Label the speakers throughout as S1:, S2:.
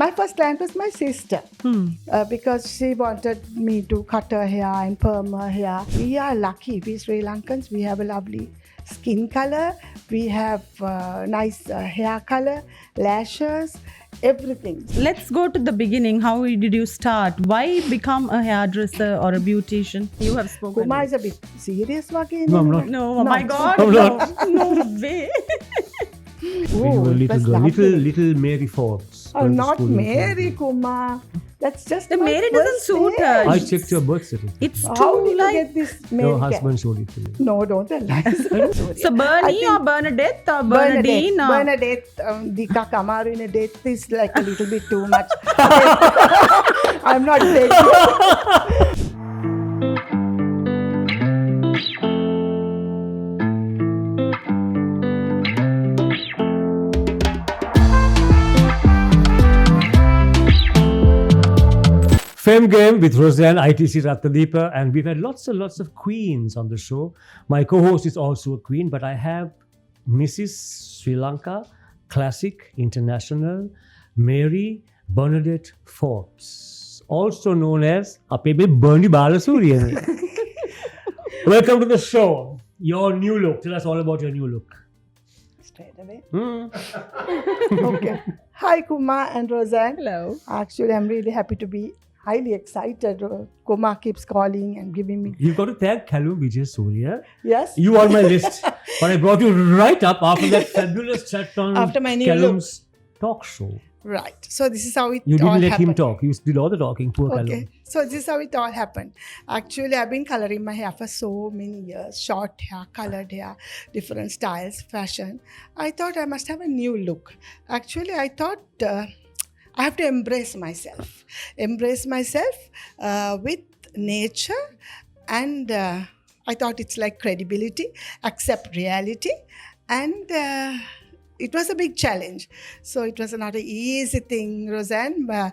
S1: My first client was my sister because she wanted me to cut her hair and perm her hair. We are lucky, we Sri Lankans, we have a lovely skin color, we have nice hair color, lashes, everything.
S2: Let's go to the beginning. How did you start? Why become a hairdresser or a beautician? You have spoken.
S1: Kumar is a bit serious again.
S3: No, I'm not.
S2: No, oh my God.
S3: I'm
S2: No,
S3: not.
S2: no way.
S3: When you were a little girl, little Mary Forbes.
S1: Oh,
S3: going to
S1: not
S3: school in
S1: Mary, Kumar. That's just
S2: The
S1: my
S2: Mary doesn't
S1: first
S2: suit
S1: name.
S2: her.
S3: I checked your birth certificate.
S2: It's
S1: How
S2: too
S1: did you
S2: like.
S1: get this Mary?
S3: Your husband showed it to me.
S1: No, don't tell lies.
S2: So Bernie or Bernadette or
S1: Bernadette.
S2: Bernadine? Or...
S1: Bernadette, Dika Kamaru death is like a little bit too much. I'm not saying.
S3: Femme Game with Rozanne, ITC Ratnadeepa, and we've had lots and lots of queens on the show. My co-host is also a queen, but I have Mrs. Sri Lanka, Classic, International, Mary Bernadette Forbes, also known as Bernie Balasuriya. Welcome to the show. Your new look. Tell us all about your new look.
S1: Straight away.
S3: Hmm.
S1: Okay. Hi, Kumar and Rozanne.
S2: Hello.
S1: Actually, I'm really happy to be highly excited. Kumar keeps calling and giving me.
S3: You've got to thank Callum Vijay Surya.
S1: Yes.
S3: You are on my list. But I brought you right up after that fabulous chat on
S1: After my new
S3: Callum's talk show.
S1: Right. So this is how it
S3: You
S1: all
S3: didn't let
S1: happened.
S3: him talk. You did all the talking. Poor
S1: Okay.
S3: Callum.
S1: So this is how it all happened. Actually, I've been coloring my hair for so many years. Short hair, colored hair, different styles, fashion. I thought I must have a new look. Actually, I thought I have to embrace myself. Embrace myself with nature, and I thought it's like credibility, accept reality, and it was a big challenge. So it was not an easy thing, Rozanne,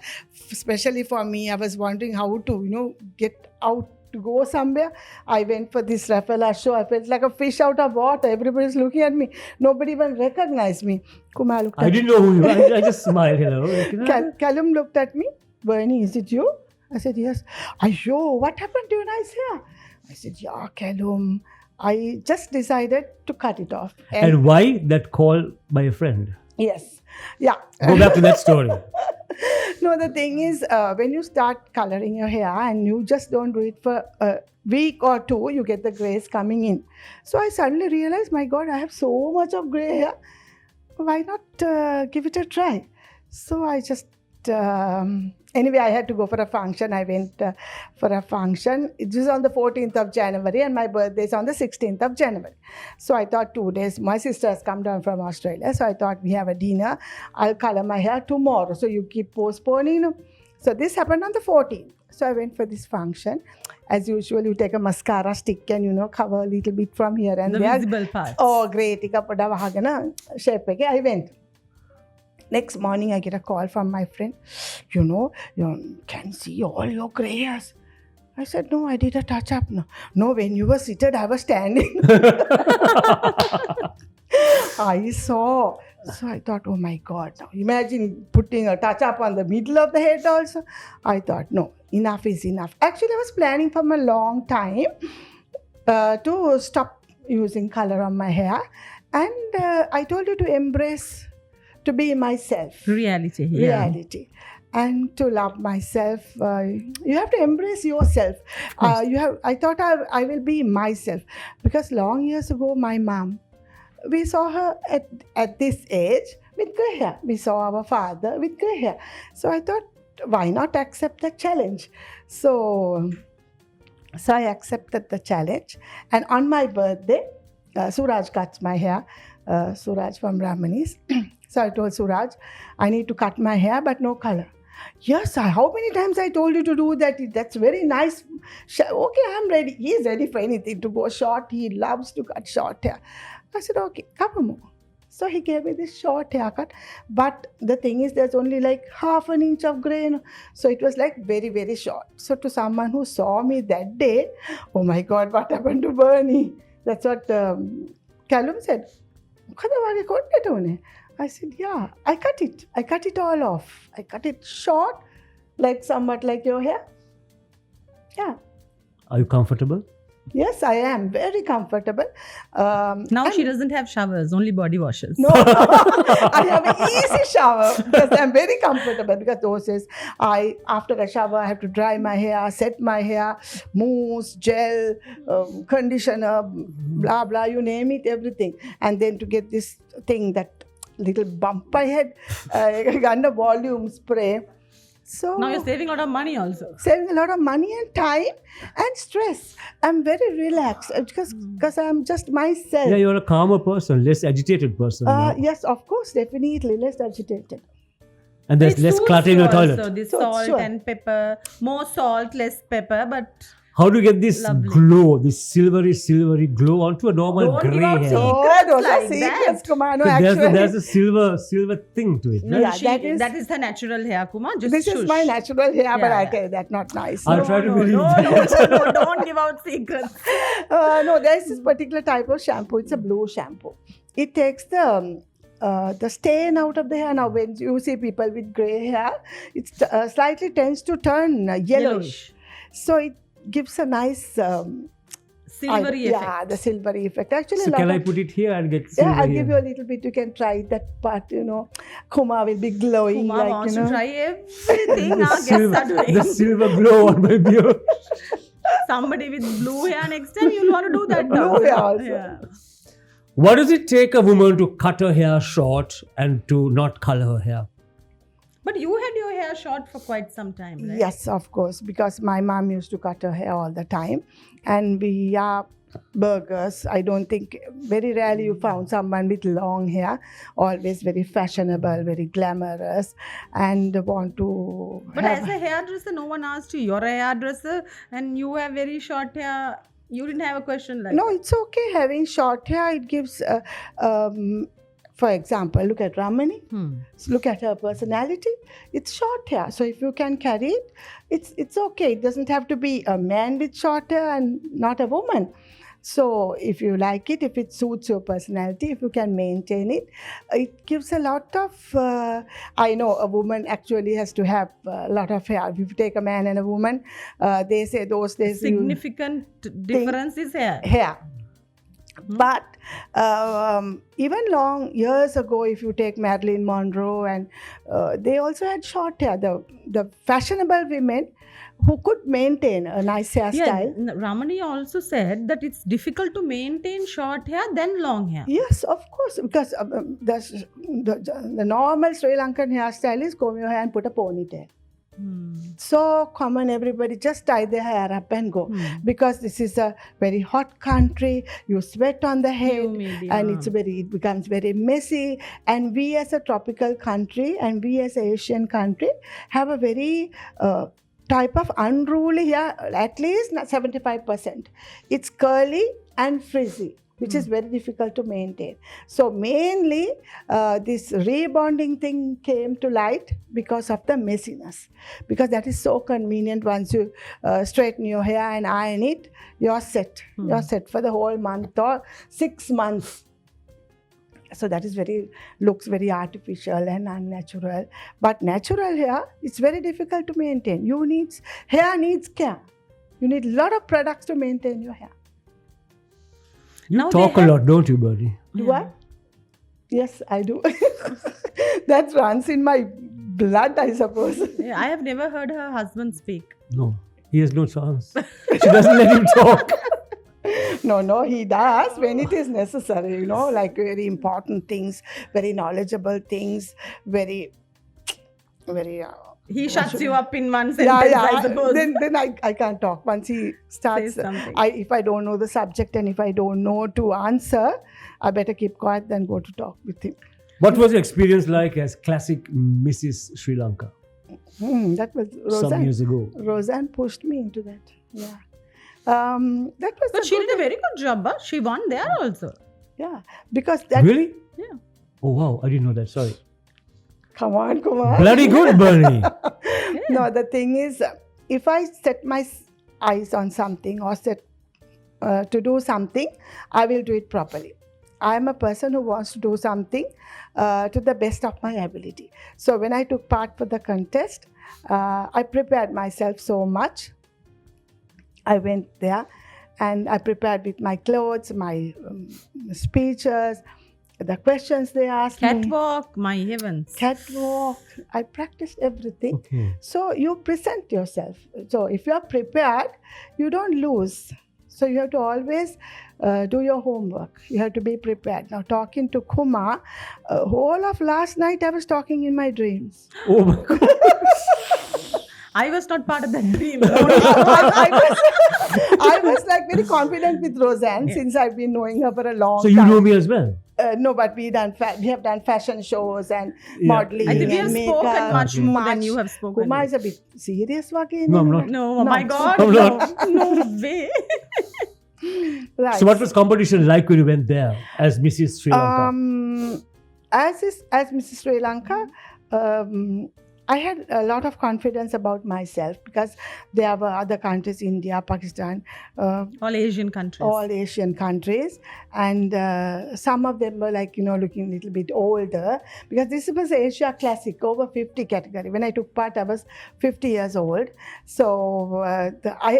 S1: especially for me. I was wondering how to, get out to go somewhere. I went for this Rafaela show. I felt like a fish out of water. Everybody's looking at me. Nobody even recognized me. Kumar looked at
S3: I didn't know who you were. I just smiled. Hello.
S1: Callum looked at me. Bernie, is it you? I said, yes. Ayo, what happened to your nice hair? I said, yeah, Callum. I just decided to cut it off.
S3: And why that call by a friend?
S1: Yes. Yeah.
S3: Go back to that story.
S1: No, the thing is, when you start coloring your hair and you just don't do it for a week or two, you get the grays coming in. So I suddenly realized, my God, I have so much of gray hair. Why not give it a try? So I just, anyway, I had to go for a function. I went for a function. It was on the 14th of January and my birthday is on the 16th of January. So I thought 2 days, my sister has come down from Australia. So I thought we have a dinner. I'll color my hair tomorrow. So you keep postponing. So this happened on the 14th. So I went for this function. As usual, you take a mascara stick and, cover a little bit from here and
S2: The
S1: there.
S2: visible parts.
S1: Oh, great. Shape. I went. Next morning, I get a call from my friend. You can see all your gray hairs. I said, no, I did a touch-up. No, when you were seated, I was standing. I saw. So I thought, oh my God. Now imagine putting a touch-up on the middle of the head also. I thought, no, enough is enough. Actually, I was planning from a long time to stop using color on my hair. And I told you to embrace, to be myself.
S2: Reality. Yeah.
S1: Reality. And to love myself, you have to embrace yourself. I thought I will be myself. Because long years ago, my mom, we saw her at this age with gray hair. We saw our father with gray hair. So I thought, why not accept the challenge? So I accepted the challenge. And on my birthday, Suraj cuts my hair. Suraj from Brahmanis. So I told Suraj, I need to cut my hair, but no color. Yes, how many times I told you to do that? That's very nice. Okay, I'm ready. He's ready for anything to go short. He loves to cut short hair. I said, okay, come on. So he gave me this short haircut. But the thing is, there's only like half an inch of gray. So it was like very, very short. So to someone who saw me that day, oh my God, what happened to Bernie? That's what Callum said. I said, yeah, I cut it. I cut it all off. I cut it short, like somewhat like your hair. Yeah.
S3: Are you comfortable?
S1: Yes, I am very comfortable.
S2: Now she doesn't have showers, only body washes.
S1: No, I have an easy shower because I'm very comfortable. Because those days, after a shower, I have to dry my hair, set my hair, mousse, gel, conditioner, blah blah, you name it, everything. And then to get this thing, that little bump I had, under volume spray. So
S2: Now you're saving a lot of money also.
S1: saving a lot of money and time and stress. I'm very relaxed because I'm just myself.
S3: Yeah, you're a calmer person, less agitated person. now.
S1: Yes, of course, definitely less agitated.
S3: And there's
S2: It
S3: less
S2: suits
S3: clutter in
S2: you
S3: your toilet.
S2: also, this
S1: So,
S2: salt
S1: sure.
S2: and pepper. More salt, less pepper, but
S3: How do you get this
S2: Lovely.
S3: glow, this silvery glow onto a normal
S2: Don't give
S3: grey
S2: out
S3: hair?
S2: secrets.
S1: Oh, those
S2: like
S1: are secrets,
S2: that.
S1: Kumar. No,
S3: So
S1: actually,
S3: there's a silver thing to it,
S2: no,
S3: right?
S1: Yeah,
S2: that is the natural hair, Kumar. Just
S1: this is
S2: shush.
S1: my natural hair, but
S2: Yeah,
S1: I
S2: yeah.
S1: tell that's not nice.
S3: I'll
S1: No,
S3: try to
S2: no,
S3: believe
S2: no,
S3: that.
S2: no, don't give out secrets.
S1: no, there's this particular type of shampoo. It's a blue shampoo. It takes the stain out of the hair. Now, when you see people with grey hair, it slightly tends to turn yellowish. So it gives a nice
S2: Silvery effect.
S1: Yeah, the silvery effect. Actually,
S3: So
S1: a lot
S3: can I
S1: of-
S3: put it here and get silver
S1: Yeah, I'll
S3: here?
S1: give you a little bit. You can try that part. Kumar will be glowing.
S2: Kumar
S1: like,
S2: wants
S1: you know.
S2: to try everything.
S3: the,
S2: Now guests
S3: silver,
S2: are doing.
S3: the silver glow on my beard.
S2: Somebody with blue hair next time, you'll want to do that.
S1: Blue
S2: now.
S1: hair also.
S2: Yeah.
S3: What does it take a woman to cut her hair short and to not color her hair?
S2: But you had your hair short for quite some time, right?
S1: Yes, of course, because my mom used to cut her hair all the time, and we are burgers. I don't think, very rarely you found someone with long hair, always very fashionable, very glamorous, and want to
S2: But
S1: have.
S2: as a hairdresser, no one asked you. You're a hairdresser and you have very short hair. You didn't have a question like
S1: No, it's okay having short hair. It gives, for example, look at Ramani. So look at her personality. It's short hair. So if you can carry it, it's okay. It doesn't have to be a man with short hair and not a woman. So if you like it, if it suits your personality, if you can maintain it, it gives a lot of, I know a woman actually has to have a lot of hair. If you take a man and a woman, they say those days you-
S2: significant difference is hair.
S1: hair. But even long years ago, if you take Marilyn Monroe, and they also had short hair. The fashionable women who could maintain a nice
S2: Yeah,
S1: hairstyle.
S2: Ramani also said that it's difficult to maintain short hair than long hair.
S1: Yes, of course, because the normal Sri Lankan hairstyle is comb your hair and put a ponytail. So common, everybody just tie their hair up and go. Because this is a very hot country, you sweat on the head,
S2: Humid,
S1: and
S2: yeah.
S1: it becomes very messy. And we as a tropical country and we as an Asian country have a very type of unruly hair, at least 75%. It's curly and frizzy, which is very difficult to maintain. So mainly this rebonding thing came to light because of the messiness. Because that is so convenient. Once you straighten your hair and iron it, you're set. You're set for the whole month or 6 months. So that is looks very artificial and unnatural. But natural hair, it's very difficult to maintain. Hair needs care. You need a lot of products to maintain your hair.
S3: You
S2: Now
S3: talk
S2: they
S3: a
S2: have-
S3: lot, don't you, Bernie?
S1: Do I? Yes, I do. That runs in my blood, I suppose.
S2: Yeah, I have never heard her husband speak.
S3: No, he has no chance. She doesn't let him talk.
S1: No, he does when it is necessary, like very important things, very knowledgeable things, very.
S2: He shuts you up in one sentence,
S1: Yeah.
S2: I suppose.
S1: Then I can't talk. Once he starts,
S2: Say something.
S1: if I don't know the subject and if I don't know to answer, I better keep quiet than go to talk with him.
S3: What was your experience like as classic Mrs. Sri Lanka
S1: That was
S3: some
S1: Rozanne.
S3: years ago?
S1: Rozanne pushed me into that. Yeah. That was
S2: But
S1: a
S2: she
S1: good-
S2: did a very good job. Huh? She won there also.
S1: Yeah, because that.
S3: Really?
S2: Yeah.
S3: Oh, wow. I didn't know that. Sorry.
S1: Come on, Kumar.
S3: Bloody good, Bernie.
S1: No, the thing is, if I set my eyes on something or set to do something, I will do it properly. I'm a person who wants to do something to the best of my ability. So when I took part for the contest, I prepared myself so much. I went there and I prepared with my clothes, my speeches, the questions they asked me.
S2: Catwalk, my heavens.
S1: Catwalk. I practiced everything.
S3: Okay.
S1: So you present yourself. So if you are prepared, you don't lose. So you have to always do your homework. You have to be prepared. Now talking to Kumar, whole of last night I was talking in my dreams.
S3: Oh my God.
S2: I was not part of that dream.
S1: I was like very confident with Rozanne since I've been knowing her for a long
S3: So
S1: time.
S3: you know me as well?
S1: No, but we have done fashion shows and
S3: Yeah.
S1: modeling.
S2: I think we have
S1: and
S2: spoken
S1: makeup.
S2: much more than
S1: Much.
S2: you have spoken.
S1: Kumar is a bit serious again.
S3: No, I'm not.
S2: No, my God.
S3: I'm
S2: No,
S3: not.
S2: no way.
S1: Right.
S3: So what was competition like when you went there as Mrs. Sri Lanka?
S1: As Mrs. Sri Lanka, I had a lot of confidence about myself because there were other countries, India, Pakistan,
S2: All Asian countries.
S1: all Asian countries, and some of them were like, looking a little bit older because this was Asia Classic, over 50 category. When I took part, I was 50 years old. So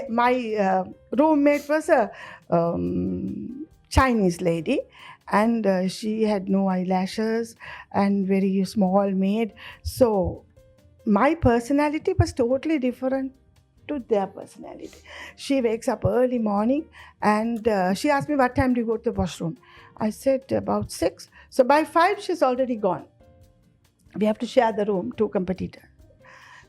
S1: my roommate was a Chinese lady, and she had no eyelashes and very small made. So my personality was totally different to their personality. She wakes up early morning and she asked me, what time do you go to the washroom? I said about 6. So by 5 she's already gone. We have to share the room, 2 competitors.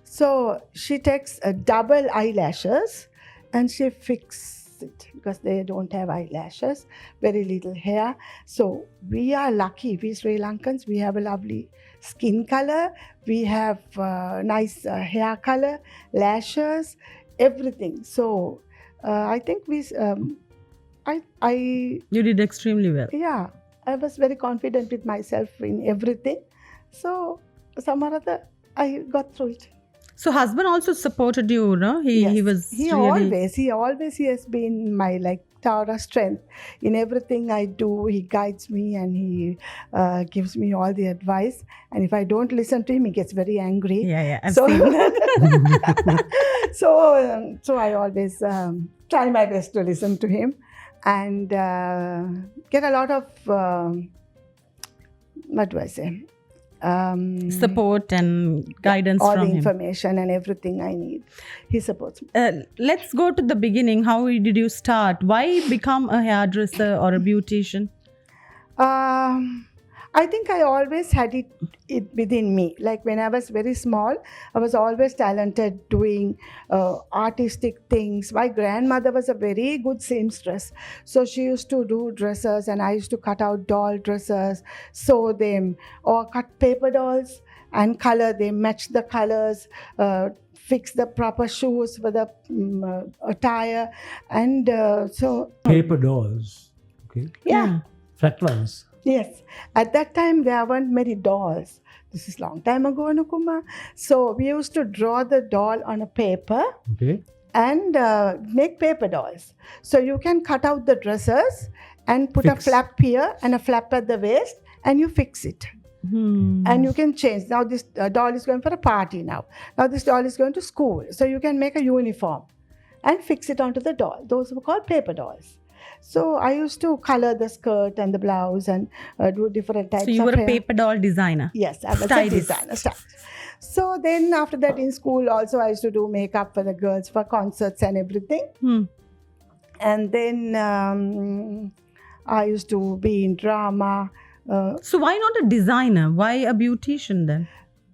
S1: So she takes double eyelashes and she fixes it because they don't have eyelashes, very little hair. So we are lucky, we Sri Lankans, we have a lovely skin color, we have nice hair color, lashes, everything. So I think
S2: You did extremely well.
S1: yeah, I was very confident with myself in everything. So some or other, I got through it.
S2: So husband also supported you, no? He
S1: Yes.
S2: was
S1: He
S2: really...
S1: always he has been my tower strength in everything I do. He guides me and he gives me all the advice. And if I don't listen to him, he gets very angry.
S2: Yeah, I've
S1: So-
S2: seen that.
S1: So I always try my best to listen to him and get a lot of what do I say?
S2: Support and guidance
S1: all
S2: from
S1: the
S2: him.
S1: information and everything I need. He supports me.
S2: Let's go to the beginning. How did you start? Why become a hairdresser or a beautician?
S1: I think I always had it within me. Like when I was very small, I was always talented doing artistic things. My grandmother was a very good seamstress. So she used to do dresses and I used to cut out doll dresses, sew them, or cut paper dolls and color them, match the colors, fix the proper shoes for the attire. And so,
S3: Paper dolls. Okay.
S1: yeah.
S3: Flat ones.
S1: Yes, at that time there weren't many dolls. This is long time ago, Kumar. So we used to draw the doll on a paper
S3: Okay.
S1: and make paper dolls. So you can cut out the dresses and put a
S3: Fix.
S1: flap here and a flap at the waist and you fix it. And you can change. Now this doll is going for a party now. Now this doll is going to school. So you can make a uniform and fix it onto the doll. Those were called paper dolls. So I used to color the skirt and the blouse and do different types of
S2: So you were a
S1: hair.
S2: paper doll designer.
S1: Yes, I was a
S2: Stylist.
S1: designer. So then after that in school also I used to do makeup for the girls for concerts and everything. And then I used to be in drama.
S2: So why not a designer? Why a beautician then?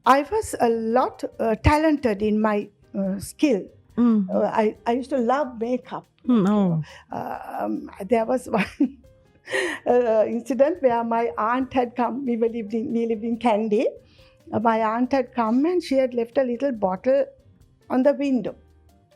S1: I was a lot talented in my skill. I used to love makeup.
S2: Oh.
S1: There was one incident where my aunt had come. We lived in Kandy. My aunt had come and she had left a little bottle on the window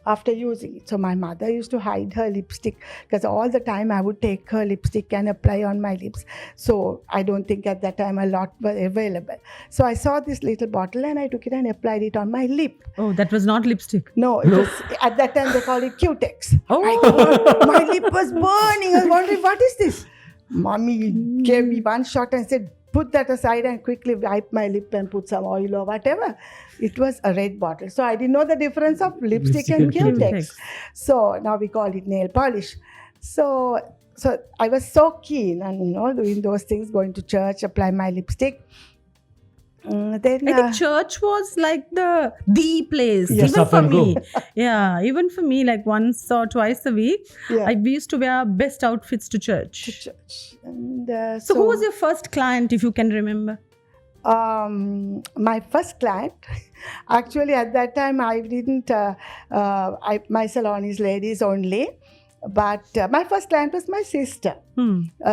S1: after using it. So my mother used to hide her lipstick because all the time I would take her lipstick and apply on my lips. So I don't think at that time a lot were available. So I saw this little bottle and I took it and applied it on my lip.
S2: Oh, that was not lipstick.
S1: No, it was, at that time they called it Q-Tex.
S2: Oh.
S1: My lip was burning. I was wondering, what is this? Mommy gave me one shot and said, put that aside and quickly wipe my lip and put some oil or whatever. It was a red bottle. So I didn't know the difference of lipstick and Q-Tex. So now we call it nail polish. So I was so keen on, doing those things, going to church, apply my lipstick. Then
S2: I think church was like the place,
S3: Yes,
S2: even
S3: up
S2: for
S3: and go.
S2: me. Yeah, even for me, like once or twice a week,
S1: Yeah.
S2: we used to wear best outfits to church.
S1: church. And,
S2: So who was your first client, if you can remember?
S1: My first client, actually at that time I didn't, my salon is ladies only, but my first client was my sister.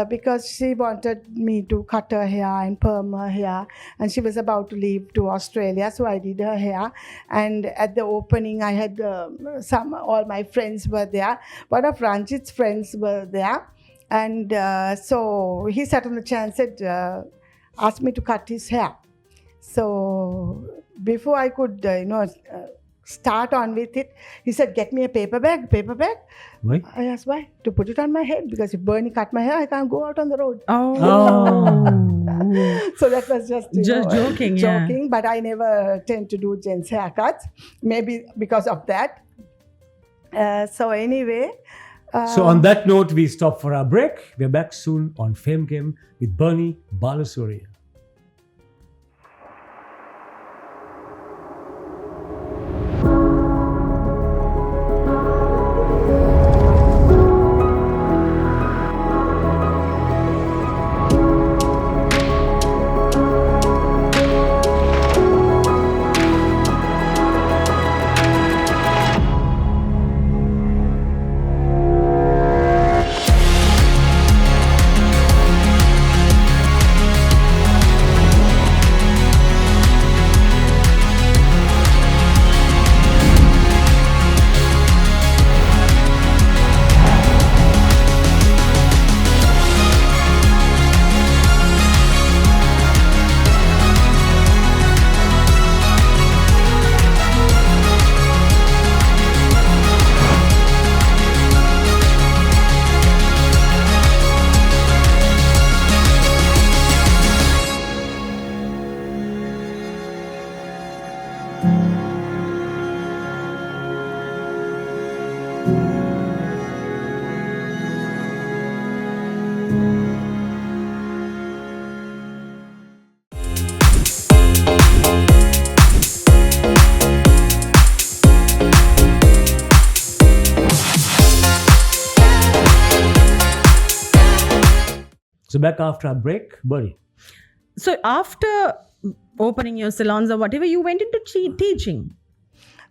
S1: Because she wanted me to cut her hair and perm her hair, and she was about to leave to Australia, so I did her hair. And at the opening I had all my friends were there. One of Ranjit's friends were there, and so he sat on the chair and said, asked me to cut his hair. So before I could start on with it, he said, get me a paper bag.
S3: Why?
S1: I asked why? To put it on my head, because if Bernie cut my hair, I can't go out on the road.
S2: Oh.
S1: So that was just
S2: Joking, yeah.
S1: But I never tend to do gents haircuts, maybe because of that. So anyway.
S3: So on that note, we stop for our break. We're back soon on Fame Game with Bernie Balasuriya. So back after our break, Bernie.
S2: So after opening your salons or whatever, you went into teaching.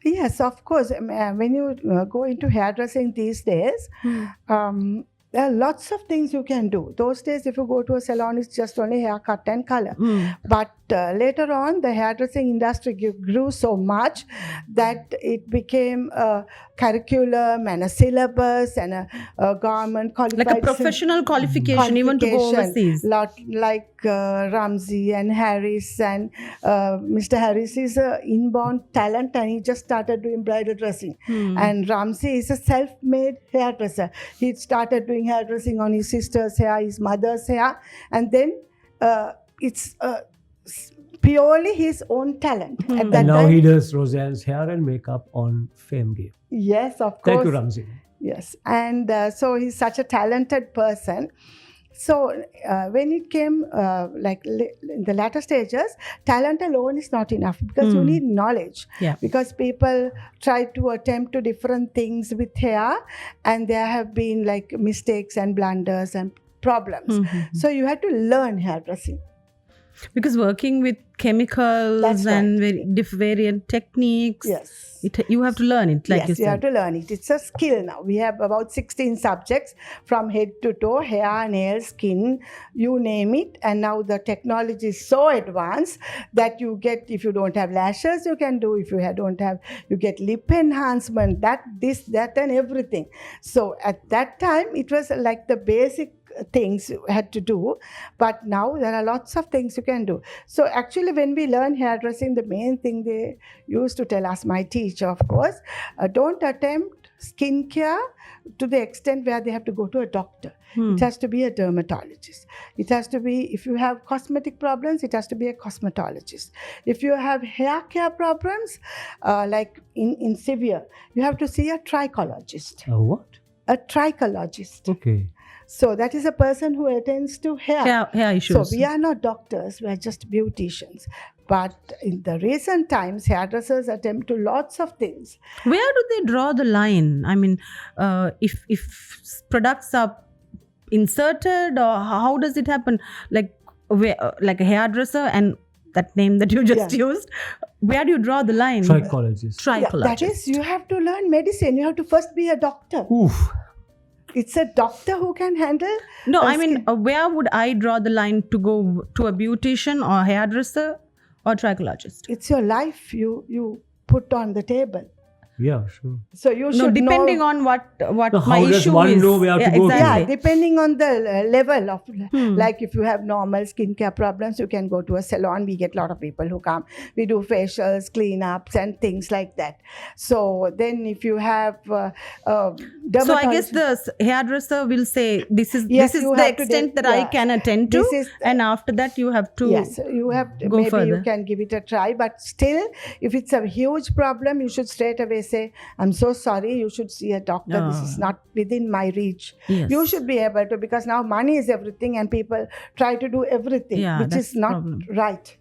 S1: Yes, of course. When you go into hairdressing these days, there are lots of things you can do. Those days, if you go to a salon, it's just only haircut and color. But later on, the hairdressing industry grew so much that it became a curriculum and a syllabus and a government qualified.
S2: Like a professional qualification, even to go overseas.
S1: Like Ramsey and Harris, and Mr. Harris is an inborn talent, and he just started doing bridal dressing. And Ramsey is a self-made hairdresser. He started doing hairdressing on his sister's hair, his mother's hair, and then it's purely his own talent. At that
S3: And now
S1: time,
S3: he does Rozanne's hair and makeup on Fame Game.
S1: yes, of course.
S3: Thank you, Ramsey.
S1: Yes, and so he's such a talented person. So when it came in the latter stages, talent alone is not enough, because you need knowledge.
S2: Yeah.
S1: Because people try to attempt to different things with hair, and there have been like mistakes and blunders and problems. So you had to learn hairdressing.
S2: Because working with chemicals
S1: That's
S2: and
S1: right.
S2: variant techniques,
S1: Yes.
S2: You have to learn it, like
S1: yes,
S2: you
S1: you have
S2: said.
S1: to learn it. It's a skill now. We have about 16 subjects from head to toe, hair, nails, skin, you name it. And now the technology is so advanced that you get, if you don't have lashes, you can do. If you don't have, you get lip enhancement, that, and everything. So at that time, it was like the basic things you had to do, but now there are lots of things you can do. So actually, when we learn hairdressing, the main thing they used to tell us, my teacher of course, don't attempt skincare to the extent where they have to go to a doctor.
S2: Hmm.
S1: It has to be a dermatologist. It has to be, if you have cosmetic problems, it has to be a cosmetologist. If you have hair care problems, like in severe, you have to see a trichologist.
S3: What?
S1: A trichologist.
S3: Okay.
S1: So that is a person who attends to hair.
S2: Hair issues.
S1: So we are not doctors, we are just beauticians. But in the recent times, hairdressers attempt to lots of things.
S2: Where do they draw the line? I mean, if products are inserted, or how does it happen? Like a hairdresser and that name that you just used, where do you draw the line?
S3: Trichologist.
S1: Yeah,
S2: Trichologist.
S1: that is, you have to learn medicine. You have to first be a doctor.
S3: Oof.
S1: It's a doctor who can handle.
S2: No, I
S1: skin.
S2: mean, where would I draw the line to go to a beautician or hairdresser or trichologist?
S1: It's your life you put on the table.
S3: Yeah, sure.
S1: So you should
S2: No, depending
S1: know,
S2: on what
S3: No,
S2: my
S3: how does
S2: issue
S3: one
S2: is.
S3: know where to go to?
S1: yeah,
S2: exactly.
S1: depending on the level of,
S2: Hmm.
S1: like if you have normal skincare problems, you can go to a salon. We get a lot of people who come. We do facials, cleanups, and things like that. So then, if you have
S2: So
S1: dermatologist,
S2: I guess the hairdresser will say this is
S1: Yes,
S2: this is
S1: you
S2: the
S1: have to
S2: extent that
S1: yeah.
S2: I can attend to,
S1: This is
S2: and after that you have to
S1: yes, you have to,
S2: go
S1: maybe
S2: further.
S1: you can give it a try. But still, if it's a huge problem, you should straight away say, "I'm so sorry. You should see a doctor. This is not within my reach."
S2: Yes.
S1: You should be able to, because now money is everything, and people try to do everything,
S2: Yeah,
S1: which
S2: that's
S1: is
S2: the
S1: not
S2: problem.
S1: right.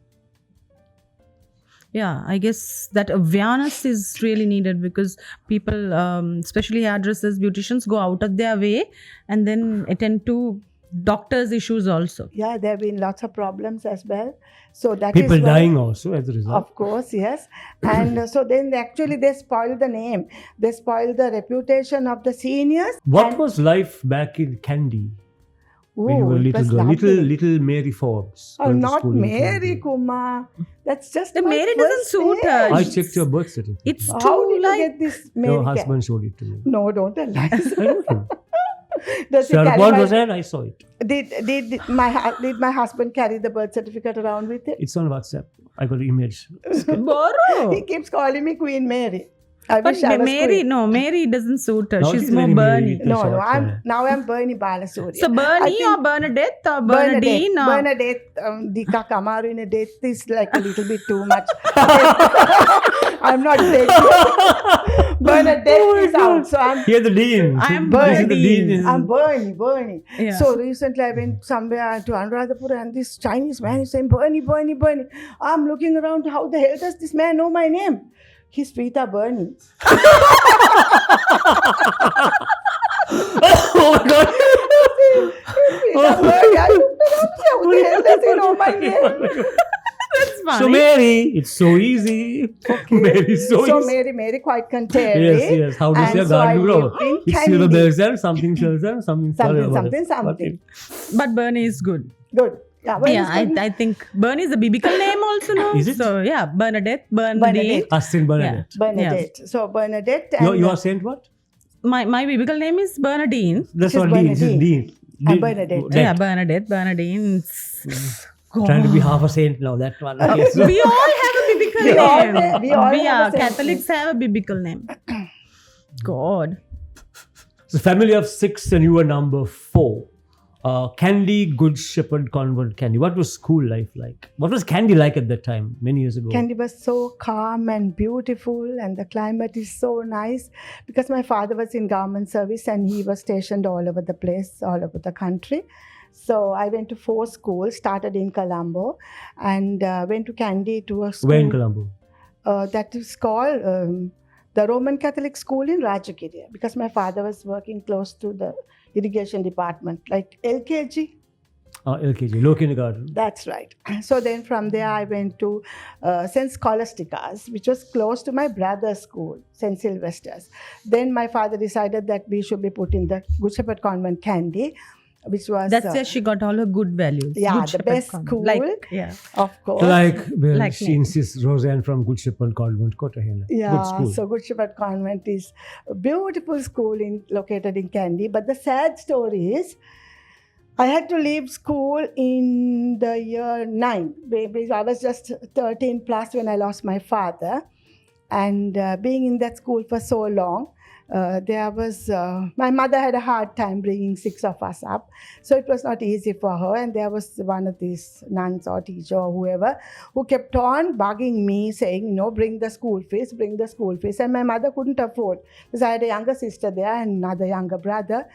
S2: Yeah, I guess that awareness is really needed because people, especially hairdressers, beauticians, go out of their way and then attend to doctors' issues also.
S1: Yeah, there have been lots of problems as well. So that
S3: People
S1: is why,
S3: dying also as a result.
S1: of course, yes. And so then actually they spoil the name. They spoil the reputation of the seniors.
S3: What
S1: and,
S3: was life back in Kandy when you
S1: oh,
S3: were a
S1: it
S3: little
S1: was
S3: girl?
S1: lovely.
S3: Little Mary Forbes.
S1: Oh,
S3: going to
S1: not
S3: school in
S1: Mary,
S3: Kandy.
S1: Kumar. That's just
S2: The
S1: my
S2: Mary doesn't
S1: first
S2: suit
S1: name.
S2: her.
S3: I checked your birth certificate.
S2: It's
S1: How
S2: too
S1: did you
S2: like
S1: get this Mary?
S3: Your husband showed it to me.
S1: No, don't tell lies.
S3: I know him.
S1: Does he
S3: Sir,
S1: carry
S3: what
S1: my-
S3: was that? I saw it.
S1: Did my husband carry the birth certificate around with him?
S3: It's on WhatsApp. I got an image.
S2: borrow.
S1: He keeps calling me Queen Mary. I
S2: But
S1: wish I was
S2: Mary,
S1: Queen.
S2: no, Mary doesn't suit her.
S3: No,
S2: She's
S3: she's
S2: more
S3: very Mary
S2: Bernie.
S3: with
S1: No,
S3: short hair.
S1: I'm Bernie Balasuriya.
S2: So
S1: I
S2: Bernie
S1: think
S2: or Bernadette or Bernadine or
S1: Bernadette, Dika Kamaru in a date is like a little bit too much. I'm not dating. Bernadette is out, so I'm
S3: Here the dean.
S2: I'm
S3: This is the
S2: Bernie.
S3: dean.
S1: I'm Bernie.
S2: Yeah.
S1: So recently I went somewhere to Anuradhapura and this Chinese man is saying, Bernie. I'm looking around, how the hell does this man know my name? He's Rita Bernie.
S3: Oh my God.
S1: Rita Bernie. I looked around, how the hell does he know my name?
S2: that's funny.
S3: So Mary, it's so easy. Mary, so easy.
S1: Mary quite contemporary.
S3: Yes. How does
S1: And
S3: your
S1: so I
S3: garden grow?
S1: lived in
S3: It's
S1: Kandy.
S3: Silva Belsen, something Chilson, something
S1: Something.
S2: But Bernie is good.
S1: Good. Yeah, well,
S2: Yeah,
S1: it's good.
S2: I think Bernie is a biblical name also, no?
S3: Is it?
S2: So yeah, Bernadette, Bernadine.
S1: Bernadette.
S3: Astrid Bernadette.
S1: Bernadette. So Bernadette and
S3: You are Saint what?
S2: My biblical name is Bernadine.
S3: That's
S1: She's
S3: not Dean. This is
S1: Bernadine.
S3: Dean.
S1: And Bernadette.
S2: Yeah, Bernadette, Bernadine. It's-
S3: Trying to be half a saint now. That one. Yes.
S2: We all have a biblical
S1: We all
S2: name.
S1: have- we all have a saint
S2: Catholics have a biblical name. God.
S3: So family of 6 and you were number 4. Kandy Good Shepherd Convent Kandy. What was school life like? What was Kandy like at that time, many years ago?
S1: Kandy was so calm and beautiful, and the climate is so nice because my father was in government service and he was stationed all over the place, all over the country. So I went to 4 schools, started in Colombo and went to Kandy to a school.
S3: Where in Colombo?
S1: That is called the Roman Catholic School in Rajagiri, because my father was working close to the irrigation department, like LKG.
S3: LKG, low kindergarten.
S1: That's right. So then from there I went to St. Scholastica's, which was close to my brother's school, St. Sylvester's. Then my father decided that we should be put in the Good Shepherd Convent Kandy, which was
S2: That's where she got all her good values.
S1: yeah,
S2: Good
S1: the
S2: Shepherd
S1: best
S2: Convent.
S1: school.
S2: Like, yeah.
S1: of course.
S2: Like
S3: she
S2: me.
S3: insists, Rozanne from Good Shepherd Convent, Kotahena.
S1: Yeah,
S3: Good school.
S1: so Good Shepherd Convent is a beautiful school located in Kandy. But the sad story is, I had to leave school in the year 9. I was just 13 plus when I lost my father. And being in that school for so long, My mother had a hard time bringing 6 of us up, so it was not easy for her. And there was one of these nuns or teacher or whoever who kept on bugging me, saying, bring the school fees, bring the school fees. And my mother couldn't afford, because I had a younger sister there and another younger brother.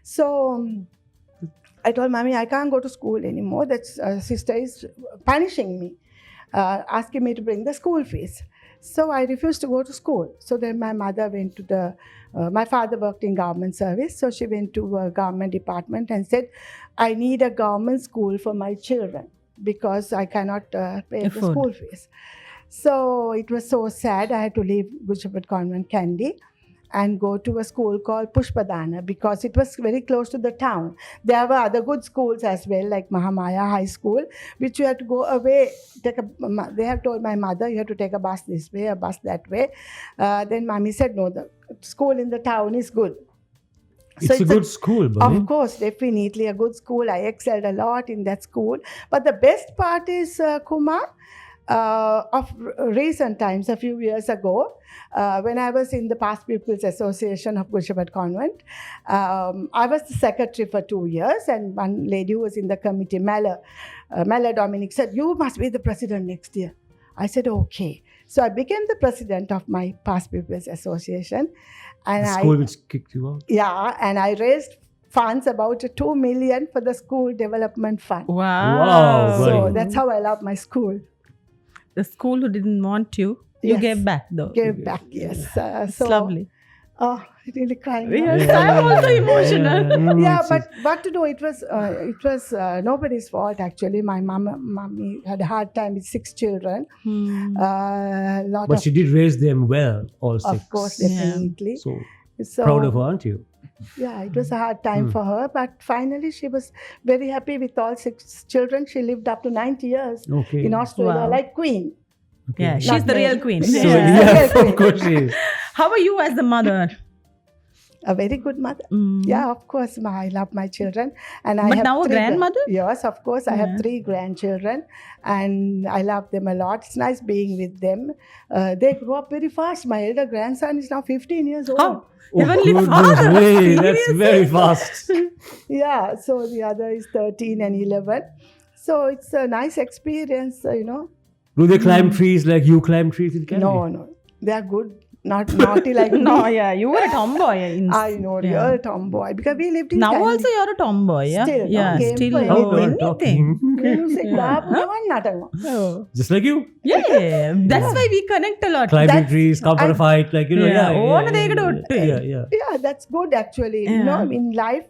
S1: So I told Mommy, I can't go to school anymore. That sister is punishing me, asking me to bring the school fees. So I refused to go to school. So then my mother went to my father worked in government service. So she went to a government department and said, I need a government school for my children because I cannot pay the school fees. So it was so sad. I had to leave Gujarat Convent Kandy and go to a school called Pushpadana because it was very close to the town. There were other good schools as well, like Mahamaya High School, which you had to go away. They have told my mother, you have to take a bus this way, a bus that way. Then Mommy said, no, the school in the town is good.
S3: It's a good school, Bernie.
S1: Of course, definitely a good school. I excelled a lot in that school. But the best part is, Kumar, of recent times, a few years ago, when I was in the Past Pupils Association of Gujarat Convent, I was the secretary for 2 years, and one lady who was in the committee, Mala Dominic, said, you must be the president next year. I said, okay. So I became the president of my Past Pupils Association. And
S3: The school which kicked you out?
S1: Yeah, and I raised funds, about 2 million for the school development fund.
S3: Wow,
S1: So
S3: Bernie.
S1: that's how I love my school.
S2: The school who didn't want you, you
S1: Yes.
S2: gave back though.
S1: Gave back, yes.
S2: It's
S1: So,
S2: lovely.
S1: Oh, really crying. now.
S2: Yes, I'm also emotional.
S1: Yeah, but what to do? It was nobody's fault actually. My mommy had a hard time with 6 children. Lot
S3: But
S1: of,
S3: she did raise them well, all 6.
S1: of course,
S2: Yeah.
S1: definitely.
S3: So proud of her, aren't you?
S1: Yeah, it was a hard time for her, but finally she was very happy with all 6 children. She lived up to 90 years
S3: Okay.
S1: in Australia,
S2: Wow.
S1: like queen.
S3: Okay.
S2: Yeah, she's
S1: Not
S2: the real
S1: me.
S2: queen.
S3: So,
S1: Yeah.
S3: yeah, of course she is.
S2: How are you as a mother?
S1: A very good mother.
S2: Mm.
S1: Yeah, of course. I love my children, and I
S2: But
S1: have
S2: now a
S1: 3
S2: grandmother?
S1: Yes, of course. I
S2: Yeah.
S1: have 3 grandchildren, and I love them a lot. It's nice being with them. They grow up very fast. My elder grandson is now 15 years old.
S2: How?
S3: Oh,
S2: Heavenly
S3: goodness
S2: Father.
S3: me, that's
S2: Seriously?
S3: very fast.
S1: Yeah. So the other is 13 and 11. So it's a nice experience,
S3: Do they climb trees like you climb trees in Canada?
S1: No, they are good. Not naughty like
S2: No,
S1: me.
S2: yeah, you were a tomboy.
S1: I know, real tomboy. Because we lived in
S2: Now
S1: Candy.
S2: also you're a tomboy, yeah?
S1: Still, no?
S2: yeah,
S1: Game
S2: still.
S1: for
S3: How
S2: Oh,
S3: you're
S2: anything.
S3: talking.
S1: Music,
S2: Yeah.
S1: Oh.
S3: Just like you.
S2: Yeah, that's why we connect a lot.
S3: Climbing
S1: That's-
S3: trees, come for a fight, like,
S2: Own they could do it.
S3: yeah.
S1: Yeah, that's good actually.
S2: Yeah.
S1: In life,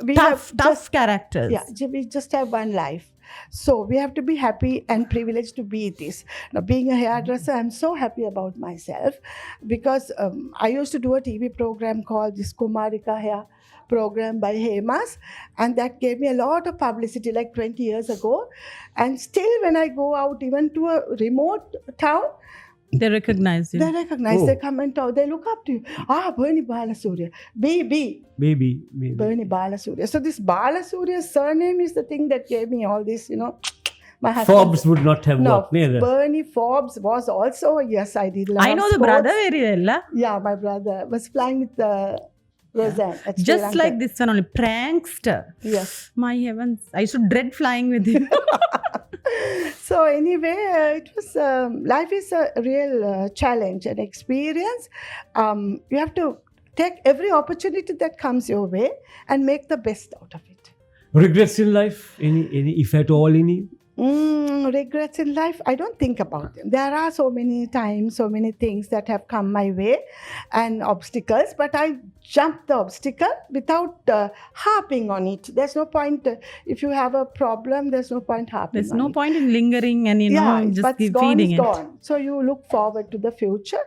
S1: we
S2: Tough
S1: have
S2: tough characters.
S1: we just have one life. So we have to be happy and privileged to be this. Now, being a hairdresser, I'm so happy about myself because I used to do a TV program called this Kumarika Hair program by Hemas, and that gave me a lot of publicity like 20 years ago. And still when I go out even to a remote town,
S2: They recognize you.
S1: they recognize,
S3: Oh.
S1: they come and talk, they look up to you. Bernie Balasuriya, B.
S3: Maybe.
S1: Bernie Balasuriya. So this Balasuriya surname is the thing that gave me all this, My husband.
S3: Forbes would not have
S1: No,
S3: worked neither.
S1: Bernie Forbes was also, yes, I did love
S2: I know the
S1: sports.
S2: brother very well. lah.
S1: Yeah, my brother was flying with Rozanne. at Sri
S2: Just
S1: Lanka.
S2: like this one only. Prankster.
S1: Yes.
S2: My heavens. I used to dread flying with him.
S1: So anyway, it was life is a real challenge and experience. You have to take every opportunity that comes your way and make the best out of it.
S3: Regrets in life? Any, if at all, any?
S1: Regrets in life, I don't think about them. There are so many times, so many things that have come my way and obstacles, but I jump the obstacle without harping on it. There's no point, if you have a problem, there's no point harping
S2: There's
S1: on
S2: no
S1: it.
S2: point in lingering and, just
S1: but
S2: keep
S1: gone
S2: feeding
S1: is
S2: it.
S1: gone. So you look forward to the future,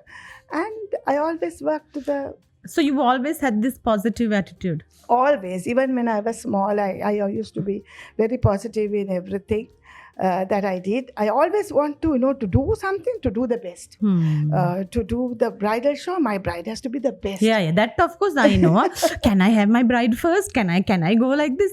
S1: and I always work to the
S2: So you've always had this positive attitude.
S1: always. Even when I was small, I used to be very positive in everything that I did. I always want to, to do something, to do the best. To do the bridal show, my bride has to be the best.
S2: Yeah, that of course I know. Can I have my bride first? Can I go like this?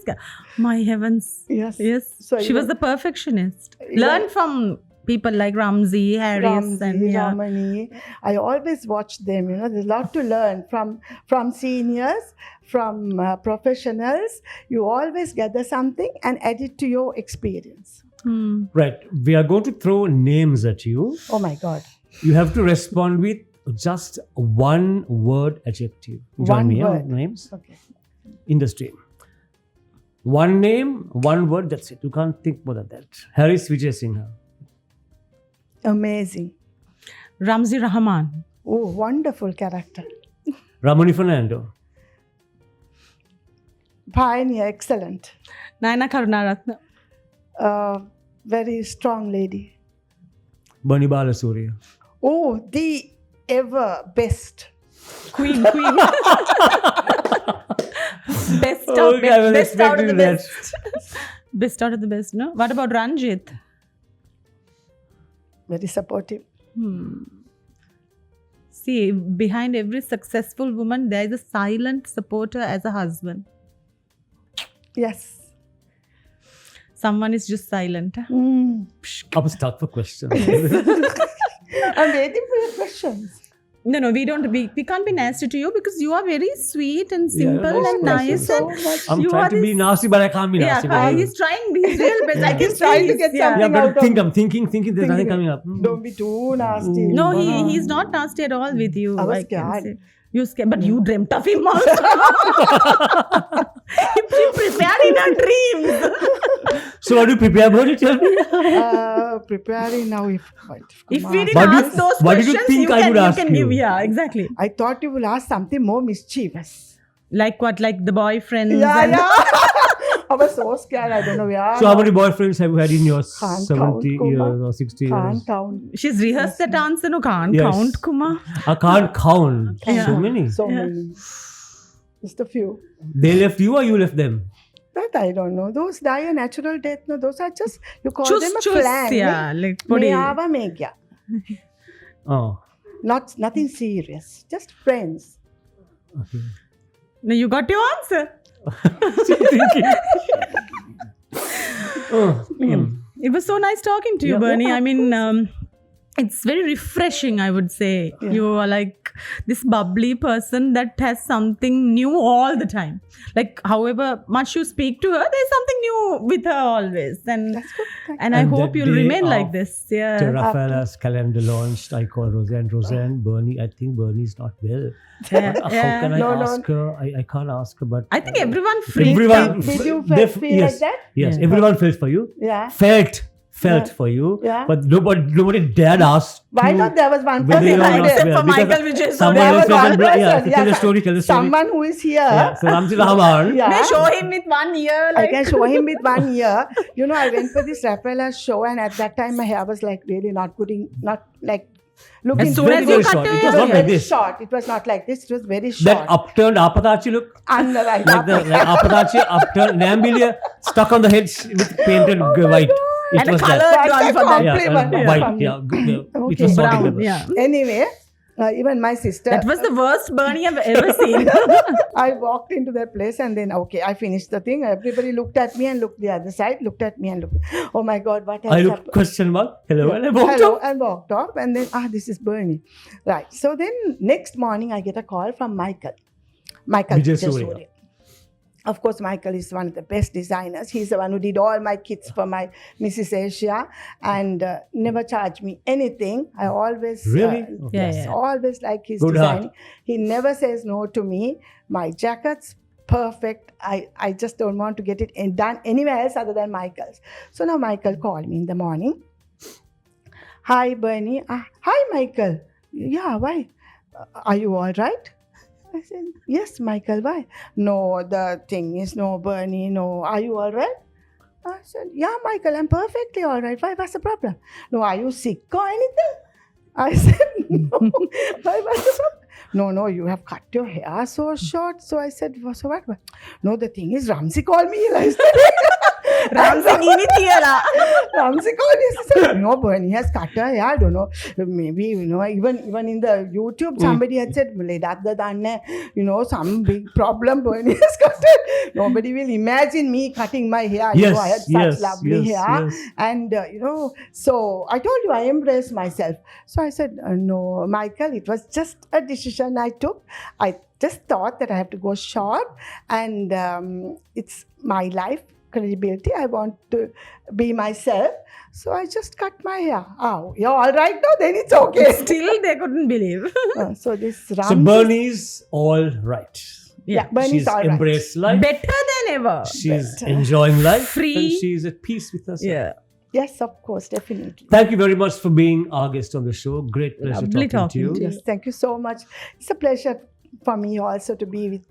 S2: My heavens.
S1: Yes.
S2: Yes.
S1: So
S2: she
S1: even-
S2: was the perfectionist.
S1: Even-
S2: Learn from people like Ramsey, Harris,
S1: Ramsey,
S2: and yeah.
S1: Ramani. I always watch them. There's a lot to learn from seniors, from professionals. You always gather something and add it to your experience.
S3: Right. We are going to throw names at you.
S1: Oh my God.
S3: You have to respond with just one word adjective. Join
S1: One
S3: me, yeah,
S1: word.
S3: names.
S1: Okay.
S3: In the stream. One name, one word, that's it. You can't think more than that. Harris Vijay Singha.
S1: Amazing.
S2: Ramsey Rahman.
S1: Oh, wonderful character.
S3: Ramani Fernando.
S1: Pioneer, excellent.
S2: Naina Karunaratne.
S1: Very strong lady.
S3: Bernie Balasuriya.
S1: Oh, the ever best.
S2: Queen. Best
S3: Okay, I was
S2: best out of the
S3: expecting that.
S2: best. Best out of the best, no? What about Ranjit?
S1: Very supportive.
S2: See, behind every successful woman, there is a silent supporter as a husband.
S1: Yes.
S2: Someone is just silent.
S3: I'm stuck for questions.
S1: I'm waiting for your questions.
S2: No, we can't be nasty to you because you are very sweet and simple
S3: nice
S2: and
S3: person.
S2: nice.
S1: So
S2: And
S1: much.
S3: I'm
S2: You
S3: trying
S2: are
S3: to be
S2: this-
S3: nasty, but I can't be nasty.
S2: he's trying his real best. I can
S1: He's trying
S2: see
S1: to get
S2: yeah.
S1: something
S3: yeah,
S1: out
S3: but
S1: of
S3: I'm thinking, there's nothing coming up.
S1: Don't be too nasty.
S2: No, he's not nasty at all with you.
S1: I was
S2: can
S1: scared.
S2: say. You scared, but you dreamt of him also. She prepared in her dreams.
S3: So what do you prepare about it? Tell me.
S1: Preparing now if
S2: If
S1: Kumar.
S2: we didn't
S3: What did-
S2: ask those
S3: what did you
S2: questions,
S3: think I would ask
S2: can give.
S3: you?
S2: Yeah, exactly.
S1: I thought you will ask something more mischievous.
S2: Like what? Like the boyfriends?
S1: Yeah,
S2: and
S1: yeah. I was so scared. I don't know where.
S3: So how many boyfriends have you had in your
S1: Can't
S3: 70
S1: count, Kumar.
S3: years or 60 years?
S1: Can't count.
S2: She's rehearsed that answer. No, can't
S3: Yes.
S2: count, Kumar.
S3: I can't count.
S2: Yeah.
S3: So many.
S1: So
S2: Yeah.
S1: many. Just a few.
S3: They left you or you left them?
S1: That I don't know. Those die a natural death. No, those are just, you call them a
S2: Chus,
S1: flan.
S2: yeah. Like,
S1: Me
S2: podi.
S1: aava me kya.
S3: Oh.
S1: Nothing serious. Just friends.
S3: Okay.
S2: No, you got your answer.
S3: Oh.
S2: It was so nice talking to you,
S3: Yeah.
S2: Bernie.
S1: Yeah,
S2: I mean, it's very refreshing, I would say.
S1: Yeah.
S2: You are like this bubbly person that has something new all the time. Like, however much you speak to her, there's something new with her always. And
S1: That's good.
S2: and I
S3: And
S2: hope
S3: that
S2: you'll
S3: day
S2: remain like
S3: of
S2: this.
S3: The
S2: Yeah.
S3: Rafaela's calendar launched. I called Rozanne, Bernie, I think Bernie's not well.
S2: Yeah,
S3: How
S2: yeah.
S3: can I
S1: No, no.
S3: ask her? I can't ask her, but
S2: I think everyone freaked
S3: Everyone-
S2: out.
S1: Did you
S3: They-
S1: feel
S3: yes.
S1: like that?
S3: yes,
S2: Yeah.
S3: everyone felt for you.
S1: Yeah.
S3: Felt
S1: Yeah.
S3: for you.
S1: Yeah.
S3: But nobody dared ask.
S1: Why
S3: to
S1: not? There was one
S3: whether
S1: person.
S3: you are not
S2: Except
S3: well,
S2: for
S3: because
S2: Michael Vijay.
S3: someone
S1: There
S3: else
S1: was
S3: was
S1: one
S3: in yeah,
S1: person.
S3: tell the
S1: Yeah,
S3: story.
S1: Someone who is here.
S3: Yeah, so Ramsey Rahman.
S1: Yeah.
S2: May show him with 1 year.
S1: I
S2: Like,
S1: can show him with 1 year. I went for this Rafaela show, and at that time my hair was like really not good, not like looking
S2: As soon
S1: very
S2: as you
S3: very
S2: cut
S3: short.
S2: your
S3: It
S2: hair,
S3: was not like
S1: very
S3: this.
S1: short. It was not like this. It was very
S3: That
S1: short.
S3: upturned apatachi look.
S1: And like
S3: Like the like apatachi upturned Nambilia stuck on the head with painted white. It
S2: and a
S3: was
S2: colored
S3: that.
S2: one for that.
S3: Yeah,
S1: compliment.
S3: and
S1: Yeah.
S3: white. Yeah, good, yeah. It
S1: Okay.
S3: was sorted.
S2: Brown,
S3: with-
S2: yeah.
S1: Anyway, even my sister.
S2: That was the worst Bernie I've ever seen.
S1: I walked into that place and then, okay, I finished the thing. Everybody looked at me and looked the other side, looked at me and looked. Oh my God, what has
S3: I looked
S1: happened?
S3: question mark. Hello, and I walked
S1: Hello,
S3: off.
S1: and walked off. And then, this is Bernie. Right. So then next morning, I get a call from Michael
S3: Vijay
S1: Balasuriya.
S3: Surya.
S1: Of course, Michael is one of the best designers. He's the one who did all my kits for my Mrs. Asia and never charged me anything. I always,
S3: Really?
S2: Yeah,
S1: yes,
S2: yeah.
S1: always like his
S3: Good
S1: design.
S3: heart.
S1: He never says no to me. My jackets, perfect. I just don't want to get it done anywhere else other than Michael's. So now Michael called me in the morning. Hi, Bernie. Hi, Michael. Yeah, why? Are you all right? I said, yes, Michael, why? No, the thing is, no, Bernie, no. Are you all right? I said, yeah, Michael, I'm perfectly all right. Why? What's the problem? No, are you sick or anything? I said, no. Why? What's the problem? No, you have cut your hair so short. So I said, so what? No, the thing is, Ramsey called me yesterday.
S2: Ramsey ini tiala.
S1: Ramsey called me and said, no, Bernie has cut her hair. I don't know. Maybe, even in the YouTube, somebody had said, some big problem Bernie has cut it. Nobody will imagine me cutting my hair.
S3: Yes,
S1: I had such lovely hair.
S3: yes.
S1: And, so I told you I embraced myself. So I said, no, Michael, it was just a decision I took. I just thought that I have to go short, and it's my life, credibility. I want to be myself. So I just cut my hair. Oh, you're all right now? Then it's okay.
S2: Still, they couldn't believe.
S1: So this
S3: So
S1: Ramsey,
S3: Bernie's all right.
S1: yeah, Bernie's
S3: She's
S1: all right.
S3: embraced life.
S2: Better than ever.
S3: She's
S1: Better.
S3: enjoying life.
S2: Free.
S3: And she's at peace with herself.
S2: Yeah.
S1: Yes, of course, definitely.
S3: Thank you very much for being our guest on the show. Great pleasure
S2: Lovely
S3: talking to
S2: talking
S3: you.
S2: to
S1: Yes, thank you so much. It's a pleasure for me also to be with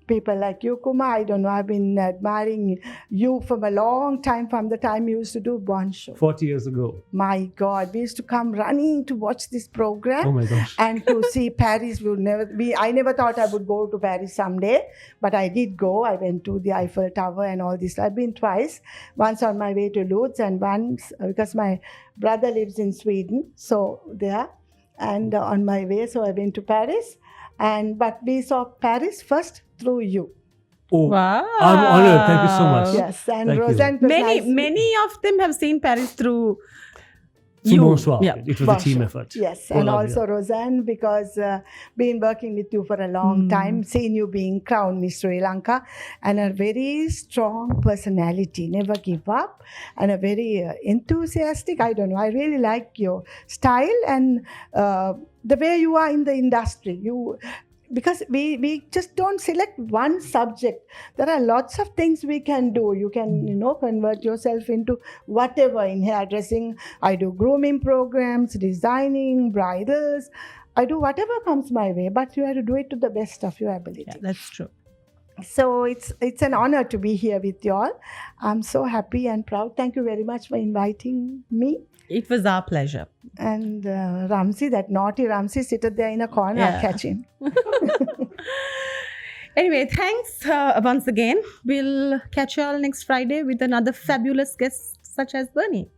S1: people like you, Kumar. I don't know, I've been admiring you from a long time, from the time you used to do Born Show.
S3: 40 years ago.
S1: My God, we used to come running to watch this program.
S3: Oh my gosh.
S1: And to see Paris would never be. I never thought I would go to Paris someday, but I did go. I went to the Eiffel Tower and all this. I've been twice. Once on my way to Lutz, and once because my brother lives in Sweden, so there. And on my way, so I went to Paris. But we saw Paris first through you.
S3: Oh,
S2: Wow.
S3: I'm honored. Thank you so much.
S1: Yes, and
S3: Thank you.
S1: Rozanne was nice.
S2: Many of them have seen Paris through
S3: So
S2: you.
S3: bonsoir.
S2: Yeah.
S3: It was a team
S1: Bonsoir.
S3: effort.
S1: Yes,
S3: Oh,
S1: and
S3: lovely.
S1: also Rozanne, because been working with you for a long time, seen you being crowned Miss Sri Lanka, and a very strong personality, never give up, and a very enthusiastic. I don't know, I really like your style and the way you are in the industry. Because we just don't select one subject. There are lots of things we can do. You can, convert yourself into whatever in hairdressing. I do grooming programs, designing, bridals. I do whatever comes my way, but you have to do it to the best of your ability.
S2: Yeah, that's true.
S1: So it's an honor to be here with you all. I'm so happy and proud. Thank you very much for inviting me.
S2: It was our pleasure.
S1: And Ramsey, that naughty Ramsey, seated there in a corner.
S2: Yeah.
S1: I'll catch him.
S2: Anyway, thanks once again. We'll catch you all next Friday with another fabulous guest such as Bernie.